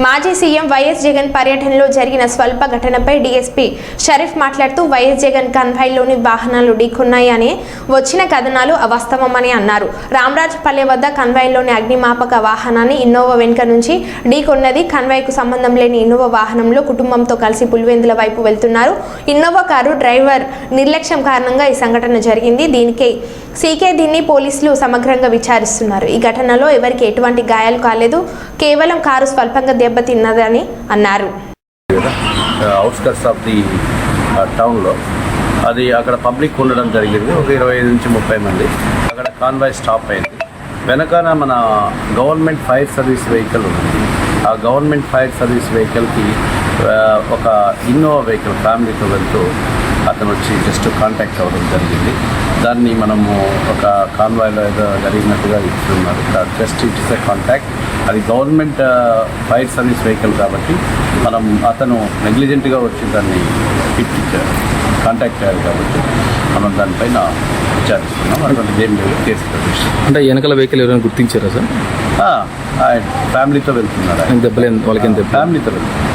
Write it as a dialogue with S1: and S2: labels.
S1: మాజీ CM YS Jagan పర్యటనలో జరిగిన స్వల్ప ఘటనపై డీఎస్పీ షరీఫ్ మాట్లాడుతూ వైఎస్ జగన్ కన్వాయ్లోని వాహనాలు ఢీకొన్నాయి అని వచ్చిన కథనాలు అవాస్తవమని అన్నారు. రామరాజపల్లె వద్ద కన్వాయ్లోని అగ్నిమాపక వాహనాన్ని ఇన్నోవా వెనుక నుంచి ఢీకొన్నది. కన్వాయ్కు సంబంధం లేని ఇన్నోవా వాహనంలో కుటుంబంతో కలిసి పులివెందుల వైపు వెళ్తున్నారు. ఇన్నోవా కారు డ్రైవర్ నిర్లక్ష్యం కారణంగా ఈ సంఘటన జరిగింది. దీన్ని పోలీసులు సమగ్రంగా విచారిస్తున్నారు. ఈ ఘటనలో ఎవరికి ఎటువంటి గాయాలు కాలేదు. కేవలం కారు స్వల్పంగా దెబ్బతిన్నదని అన్నారు.
S2: అవుట్స్కట్స్ ఆఫ్ ది టౌన్లో అది అక్కడ పబ్లిక్ ఉండడం జరిగింది. ఒక 25 నుంచి 30 మంది. అక్కడ కాన్వాయ్ స్టాప్ అయింది. వెనకాల మన గవర్నమెంట్ ఫైర్ సర్వీస్ వెహికల్ ఉంది. ఆ గవర్నమెంట్ ఫైర్ సర్వీస్ వెహికల్కి ఒక ఇన్నోవా వెహికల్ ఫ్యామిలీతో వెళ్తూ అతను వచ్చి జస్ట్ కాంటాక్ట్ అవ్వడం జరిగింది. దాన్ని మనము ఒక కాన్వాయ్లో ఏదో జరిగినట్టుగా ఇస్తున్నారు. Just it is a contact. అది గవర్నమెంట్ ఫైర్ సర్వీస్ వెహికల్ కాబట్టి అతను నెగ్లిజెంట్గా వచ్చి దాన్ని కాంటాక్ట్ అయ్యారు కాబట్టి మనం దానిపైన విచారిస్తున్నాం. అటువంటి ఏం లేదు, కేసు ప్రతిష్ట.
S3: అంటే వెనకాల వెహికల్ ఎవరైనా గుర్తించారా సార్?
S2: ఫ్యామిలీతో వెళ్తున్నారు.
S3: దెబ్బలేదు వాళ్ళకి?
S2: ఫ్యామిలీతో వెళ్తున్నారు.